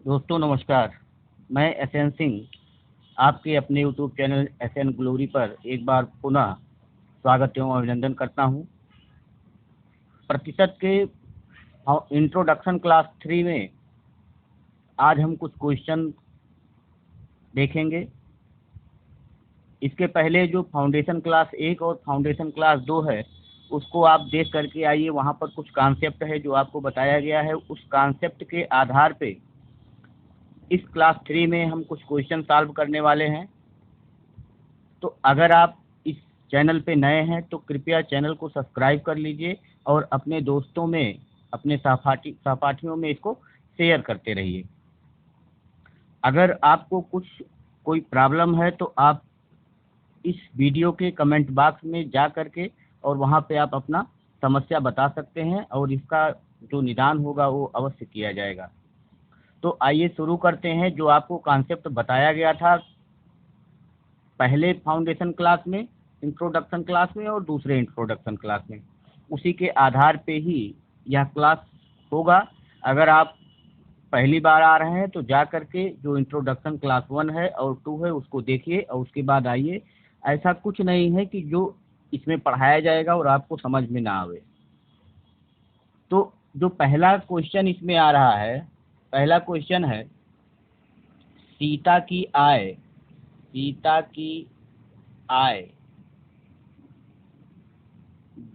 दोस्तों नमस्कार। मैं एसएन सिंह आपके अपने यूट्यूब चैनल एसएन ग्लोरी पर एक बार पुनः स्वागत एवं अभिनंदन करता हूं। प्रतिशत के इंट्रोडक्शन क्लास 3 में आज हम कुछ क्वेश्चन देखेंगे। इसके पहले जो फाउंडेशन क्लास 1 और फाउंडेशन क्लास 2 है उसको आप देख करके आइए। वहाँ पर कुछ कॉन्सेप्ट है जो आपको बताया गया है। उस कॉन्सेप्ट के आधार पे इस क्लास 3 में हम कुछ क्वेश्चन सॉल्व करने वाले हैं। तो अगर आप इस चैनल पे नए हैं तो कृपया चैनल को सब्सक्राइब कर लीजिए और अपने दोस्तों में, अपने सहपाठियों में इसको शेयर करते रहिए। अगर आपको कोई प्रॉब्लम है तो आप इस वीडियो के कमेंट बॉक्स में जा करके और वहाँ पे आप अपना समस्या बता सकते हैं और इसका जो निदान होगा वो अवश्य किया जाएगा। तो आइए शुरू करते हैं। जो आपको कॉन्सेप्ट बताया गया था पहले फाउंडेशन क्लास में, इंट्रोडक्शन क्लास में और दूसरे इंट्रोडक्शन क्लास में, उसी के आधार पे ही यह क्लास होगा। अगर आप पहली बार आ रहे हैं तो जा करके जो इंट्रोडक्शन क्लास 1 है और 2 है उसको देखिए और उसके बाद आइए। ऐसा कुछ नहीं है कि जो इसमें पढ़ाया जाएगा और आपको समझ में ना आवे। तो जो पहला क्वेश्चन इसमें आ रहा है, पहला क्वेश्चन है सीता की आय, सीता की आय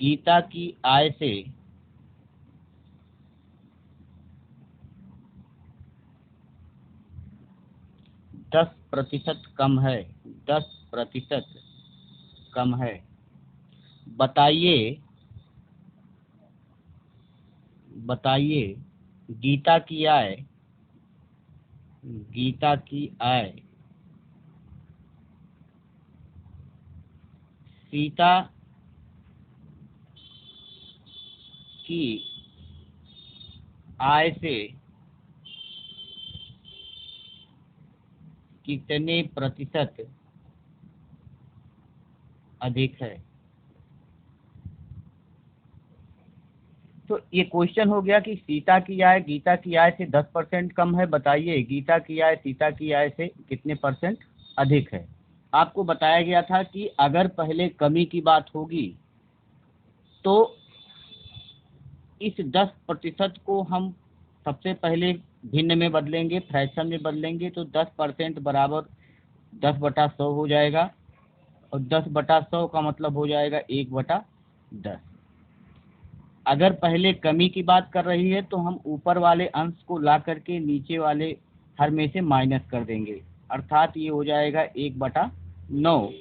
गीता की आय से 10% कम है। 10% कम है। बताइए, बताइए गीता की आय, गीता की आय सीता की आय से कितने प्रतिशत अधिक है। तो ये क्वेश्चन हो गया कि सीता की आय गीता की आय से 10% कम है। बताइए गीता की आय सीता की आय से कितने परसेंट अधिक है। आपको बताया गया था कि अगर पहले कमी की बात होगी तो इस 10% को हम सबसे पहले भिन्न में बदलेंगे, फ्रैक्शन में बदलेंगे। तो 10% बराबर 10/100 हो जाएगा और 10/100 का मतलब हो जाएगा 1/10। अगर पहले कमी की बात कर रही है तो हम ऊपर वाले अंश को ला करके नीचे वाले हर में से माइनस कर देंगे, अर्थात ये हो जाएगा 1/9।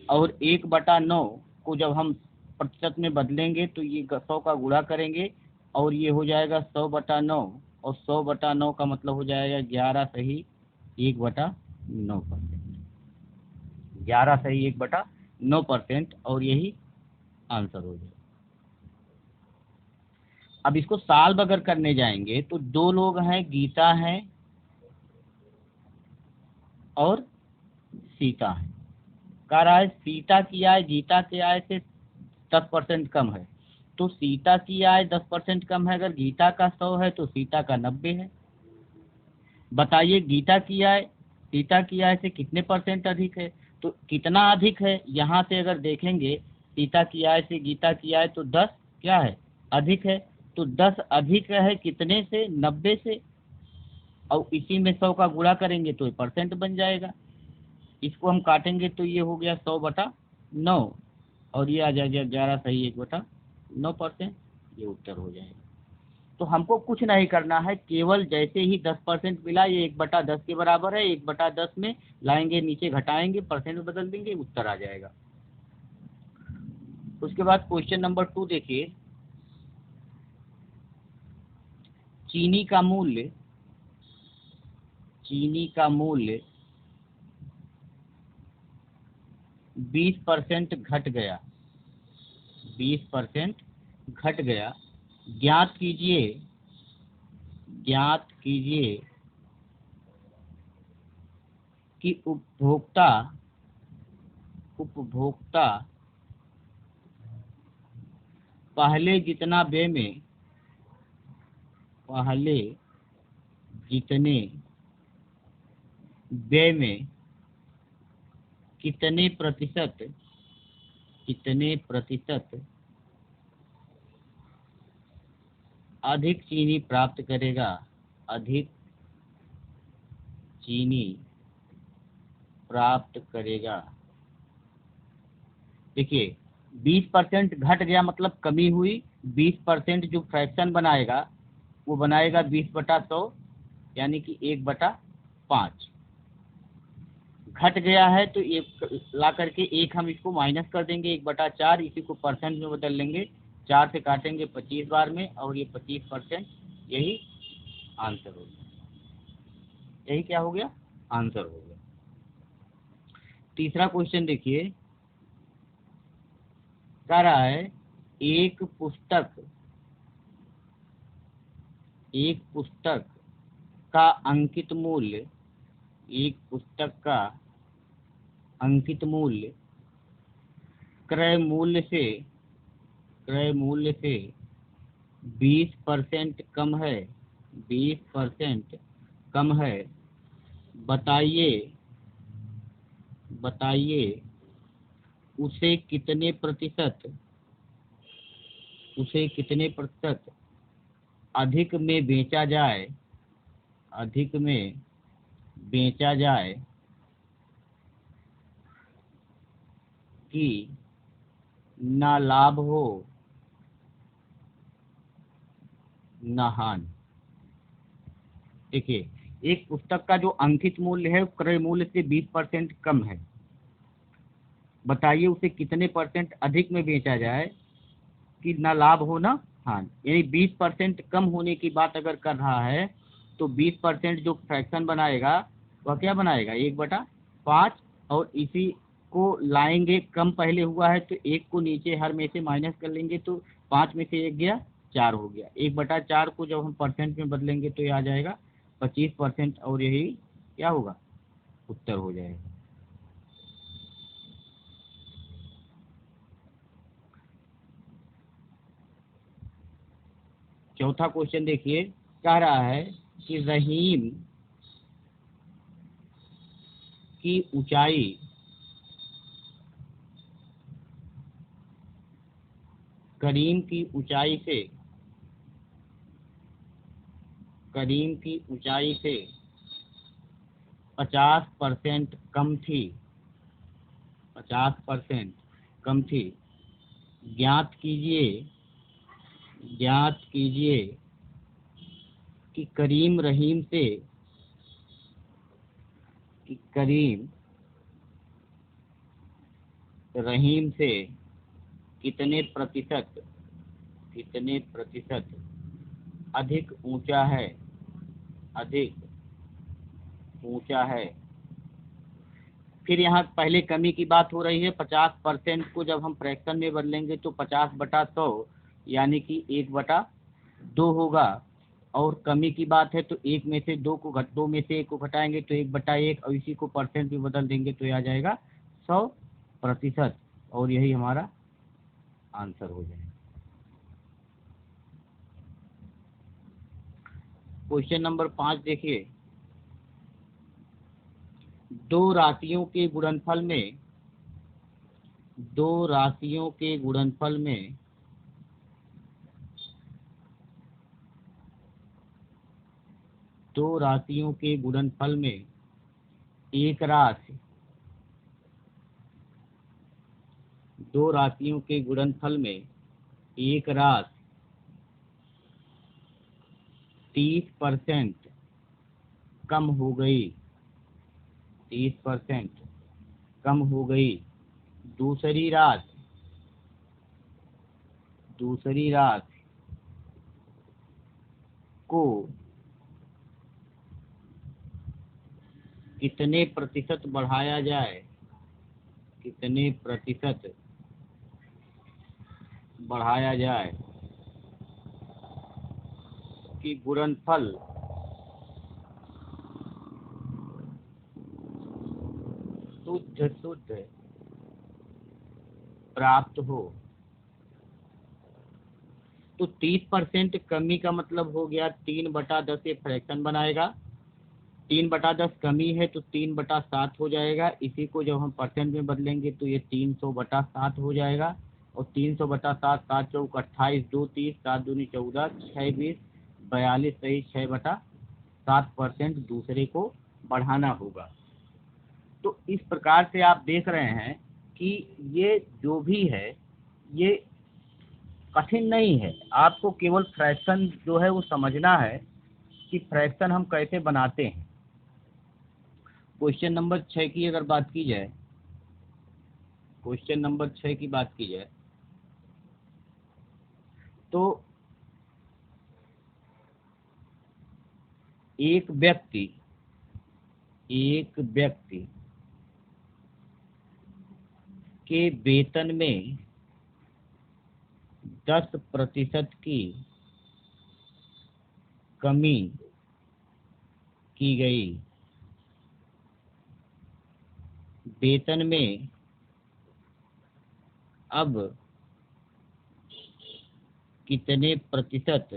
और 1/9 को जब हम प्रतिशत में बदलेंगे तो ये 100 का गुणा करेंगे और ये हो जाएगा 100/9 और 100/9 का मतलब हो जाएगा 11 सही 1/9%। 11 सही 1/9% और यही आंसर हो जाएगा। अब इसको सॉल्व अगर करने जाएंगे तो दो लोग हैं, गीता है और सीता है। कह रहा है सीता की आय गीता की आय से 10% कम है। तो सीता की आय 10% कम है। अगर गीता का 100 है तो सीता का 90 है। बताइए गीता की आय सीता की आय से कितने परसेंट अधिक है। तो कितना अधिक है, यहाँ से अगर देखेंगे सीता की आय से गीता की आय तो 10 क्या है, अधिक है। तो 10 अधिक है कितने से, 90 से। और इसी में 100 का गुणा करेंगे तो ये परसेंट बन जाएगा। इसको हम काटेंगे तो ये हो गया 100/9 और ये आ जाएगा 11 सही 1/9%। ये उत्तर हो जाएगा। तो हमको कुछ नहीं करना है, केवल जैसे ही 10% मिला ये 1/10 के बराबर है, 1/10 में लाएंगे नीचे घटाएंगे, परसेंट में बदल देंगे, उत्तर आ जाएगा। उसके बाद क्वेश्चन नंबर 2 देखिए। चीनी का मूल्य, चीनी का मूल्य 20% घट गया, 20% घट गया। ज्ञात कीजिए, ज्ञात कीजिए कि उपभोक्ता, उपभोक्ता पहले जितना व्यय में, पहले जितने व्यय में कितने प्रतिशत अधिक चीनी प्राप्त करेगा, अधिक चीनी प्राप्त करेगा। देखिए 20% घट गया मतलब कमी हुई। 20% जो फ्रैक्शन बनाएगा वो बनाएगा 20/100 यानी कि 1/5। घट गया है तो एक ला करके एक हम इसको माइनस कर देंगे 1/4, इसी को परसेंट में बदल लेंगे। 4 से काटेंगे 25 बार में और ये 25%, यही आंसर हो गया। यही क्या हो गया? आंसर हो गया। तीसरा क्वेश्चन देखिए, कह रहा है एक पुस्तक का अंकित मूल्य, एक पुस्तक का अंकित मूल्य क्रय मूल्य से 20% कम है, 20% कम है। बताइए उसे कितने प्रतिशत अधिक में बेचा जाए, कि ना लाभ हो ना हानि। देखिए एक पुस्तक का जो अंकित मूल्य है क्रय मूल्य से 20% कम है। बताइए उसे कितने परसेंट अधिक में बेचा जाए कि ना लाभ हो ना हानि। यानी 20% कम होने की बात अगर कर रहा है तो 20% जो फ्रैक्शन बनाएगा वह क्या बनाएगा? 1/5। और इसी को लाएंगे, कम पहले हुआ है तो एक को नीचे हर में से माइनस कर लेंगे तो 5 में से 1 गया, 4 हो गया। 1/4 को जब हम परसेंट में बदलेंगे तो ये आ जाएगा 25% और यही क्या होगा? उत्तर हो जाएगा। चौथा क्वेश्चन देखिए, कह रहा है कि रहीम की ऊंचाई करीम की ऊंचाई से 50% कम थी, 50% कम थी। ज्ञात कीजिए कि करीम रहीम से कितने प्रतिशत अधिक ऊंचा है। फिर यहाँ पहले कमी की बात हो रही है। 50% को जब हम फ्रैक्शन में बदलेंगे तो 50/100 यानी कि 1/2 होगा। और कमी की बात है तो 1 में से 2 में से 1 को घटाएंगे तो 1/1 और इसी को परसेंट में बदल देंगे तो ये आ जाएगा 100%। और यही हमारा आंसर हो जाएगा। क्वेश्चन नंबर 5 देखिए, दो राशियों के गुणनफल में एक राशि दो राशियों के गुणनफल में एक राशि 30% कम हो गई, 30% कम हो गई। दूसरी राशि को कितने प्रतिशत बढ़ाया जाए, कितने प्रतिशत बढ़ाया जाए कि गुणनफल शुद्ध प्राप्त हो। तो 30% कमी का मतलब हो गया 3/10 फ्रैक्शन बनाएगा 3/10 कमी है तो 3/7 हो जाएगा। इसी को जब हम परसेंट में बदलेंगे तो ये 300/7 हो जाएगा। और 300/7, 7 चौक 28, 2 30, 7 दूनी 14, 6 20, 42 सही 6/7% दूसरे को बढ़ाना होगा। तो इस प्रकार से आप देख रहे हैं कि ये जो भी है ये कठिन नहीं है, आपको केवल फ्रैक्शन जो है वो समझना है कि फ्रैक्शन हम कैसे बनाते हैं। क्वेश्चन नंबर 6 की अगर बात की जाए, क्वेश्चन नंबर 6 की बात की जाए तो एक व्यक्ति के वेतन में 10% की कमी की गई। वेतन में अब कितने प्रतिशत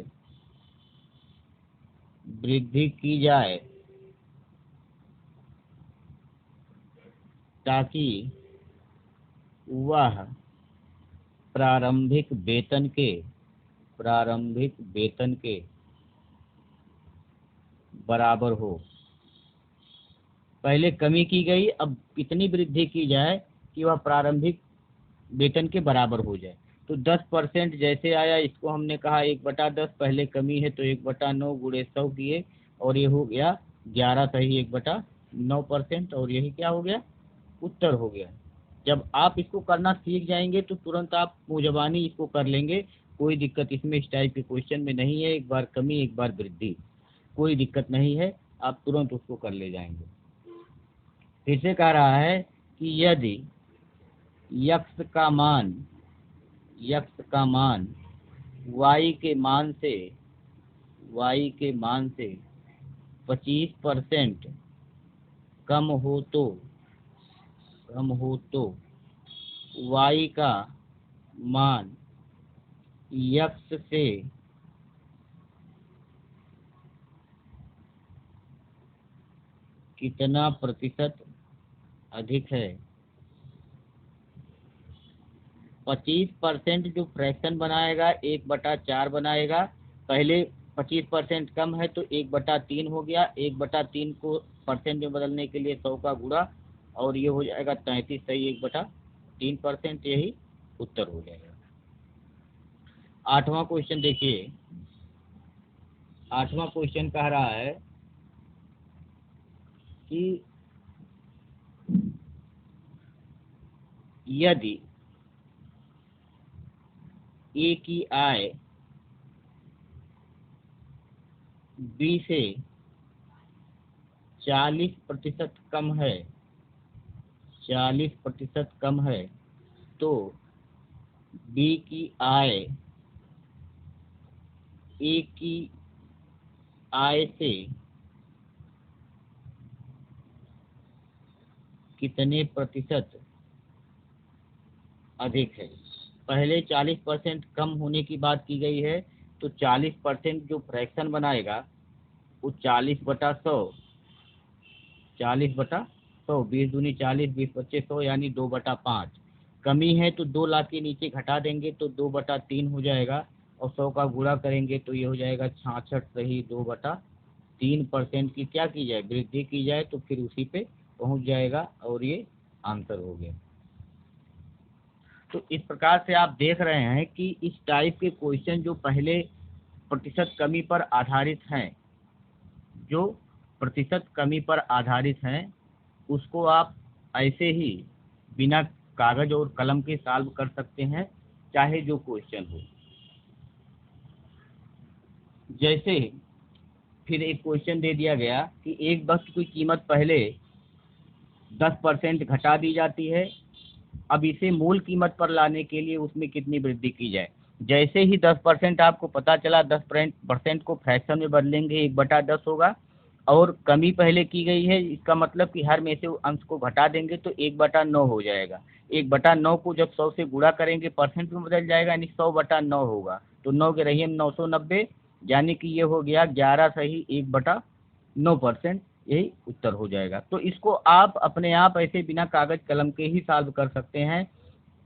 वृद्धि की जाए ताकि वह प्रारंभिक वेतन के बराबर हो। पहले कमी की गई, अब कितनी वृद्धि की जाए कि वह प्रारंभिक वेतन के बराबर हो जाए। तो 10% जैसे आया, इसको हमने कहा 1/10, पहले कमी है तो 1/9 गुणे 100 किए और ये हो गया 11 सही 1/9%। और यही क्या हो गया, उत्तर हो गया। जब आप इसको करना सीख जाएंगे तो तुरंत आप मुंह इसको कर लेंगे, कोई दिक्कत इसमें इस टाइप के क्वेश्चन में नहीं है। एक बार कमी एक बार वृद्धि, कोई दिक्कत नहीं है, आप तुरंत उसको कर ले जाएंगे। फिर से कह रहा है कि यदि यक्स का मान y के मान से 25% कम हो तो y का मान यक्स से कितना प्रतिशत अधिक है। 25% जो फ्रैक्शन बनाएगा 1/4 बनाएगा। पहले 25% कम है तो 1/3 हो गया। 1/3 को परसेंट में बदलने के लिए 100 का गुणा और ये हो जाएगा 33 सही 1/3%, यही उत्तर हो जाएगा। 8वां क्वेश्चन देखिए। 8वां क्वेश्चन कह रहा है कि यदि ए की आय बी से 40% कम है तो बी की आय ए की आय से कितने प्रतिशत अधिक है। पहले 40% कम होने की बात की गई है तो 40% जो फ्रैक्शन बनाएगा वो 40/100, 40/100, 20 दूनी 40, 20 25 100 यानी 2/5। कमी है तो 2 लाख के नीचे घटा देंगे तो 2/3 हो जाएगा और 100 का गुणा करेंगे तो ये हो जाएगा 66 सही 2/3% की क्या की जाए, वृद्धि की जाए तो फिर उसी पे पहुंच जाएगा और ये आंसर हो गया। तो इस प्रकार से आप देख रहे हैं कि इस टाइप के क्वेश्चन जो पहले प्रतिशत कमी पर आधारित हैं उसको आप ऐसे ही बिना कागज और कलम के सॉल्व कर सकते हैं, चाहे जो क्वेश्चन हो। जैसे फिर एक क्वेश्चन दे दिया गया कि एक वस्तु की कीमत पहले 10% घटा दी जाती है, अब इसे मूल कीमत पर लाने के लिए उसमें कितनी वृद्धि की जाए। जैसे ही 10% आपको पता चला, 10% को फ्रैक्शन में बदलेंगे 1/10 होगा और कमी पहले की गई है, इसका मतलब कि हर में से अंश को घटा देंगे तो 1/9 हो जाएगा। 1/9 को जब 100 से गुणा करेंगे परसेंट में बदल जाएगा यानी 100/9 होगा। तो 9 के रहिए 990 यानी कि ये हो गया 11 सही 1/9%। यही उत्तर हो जाएगा। तो इसको आप अपने आप ऐसे बिना कागज कलम के ही सॉल्व कर सकते हैं,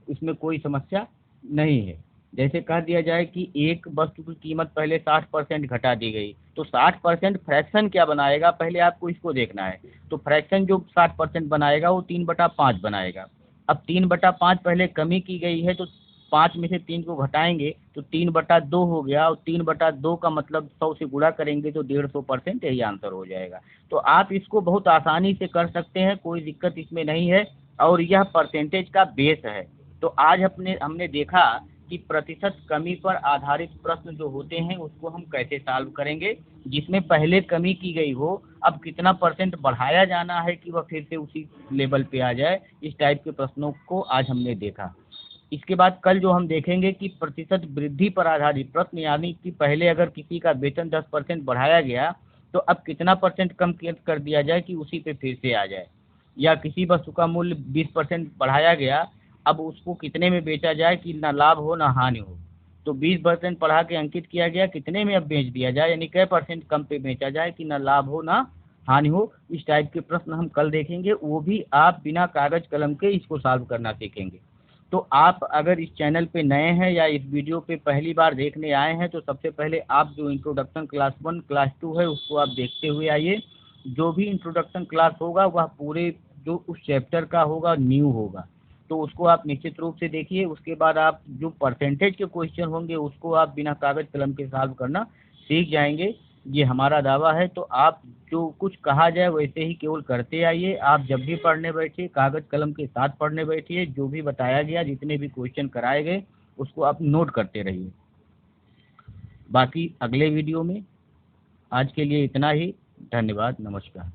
इसमें कोई समस्या नहीं है। जैसे कह दिया जाए कि एक वस्तु की कीमत पहले 60% घटा दी गई, तो 60% फ्रैक्शन क्या बनाएगा, पहले आपको इसको देखना है। तो फ्रैक्शन जो 60% बनाएगा वो 3/5 बनाएगा। अब 3/5 पहले कमी की गई है, तो 5 में से 3 को घटाएंगे तो 3/2 हो गया, और 3/2 का मतलब 100 से गुणा करेंगे तो 150%, यही आंसर हो जाएगा। तो आप इसको बहुत आसानी से कर सकते हैं, कोई दिक्कत इसमें नहीं है, और यह परसेंटेज का बेस है। तो आज हमने देखा कि प्रतिशत कमी पर आधारित प्रश्न जो होते हैं उसको हम कैसे सॉल्व करेंगे, जिसमें पहले कमी की गई हो, अब कितना परसेंट बढ़ाया जाना है कि वह फिर से उसी लेवल पे आ जाए। इस टाइप के प्रश्नों को आज हमने देखा। इसके बाद कल जो हम देखेंगे कि प्रतिशत वृद्धि पर आधारित प्रश्न, यानी कि पहले अगर किसी का वेतन 10% बढ़ाया गया तो अब कितना परसेंट कम कर दिया जाए कि उसी पे फिर से आ जाए, या किसी वस्तु का मूल्य 20% बढ़ाया गया, अब उसको कितने में बेचा जाए कि ना लाभ हो ना हानि हो। तो 20% बढ़ा के अंकित किया गया, कितने में अब बेच दिया जाए, यानी कै परसेंट कम पे बेचा जाए कि ना लाभ हो ना हानि हो। इस टाइप के प्रश्न हम कल देखेंगे, वो भी आप बिना कागज कलम के इसको सॉल्व करना सीखेंगे। तो आप अगर इस चैनल पे नए हैं या इस वीडियो पे पहली बार देखने आए हैं, तो सबसे पहले आप जो इंट्रोडक्शन क्लास 1 क्लास 2 है उसको आप देखते हुए आइए। जो भी इंट्रोडक्शन क्लास होगा वह पूरे जो उस चैप्टर का होगा न्यू होगा, तो उसको आप निश्चित रूप से देखिए। उसके बाद आप जो परसेंटेज के क्वेश्चन होंगे उसको आप बिना कागज कलम के सॉल्व करना सीख जाएंगे, ये हमारा दावा है। तो आप जो कुछ कहा जाए वैसे ही केवल करते आइए। आप जब भी पढ़ने बैठिए कागज कलम के साथ पढ़ने बैठिए, जो भी बताया गया, जितने भी क्वेश्चन कराए गए उसको आप नोट करते रहिए। बाकी अगले वीडियो में, आज के लिए इतना ही। धन्यवाद, नमस्कार।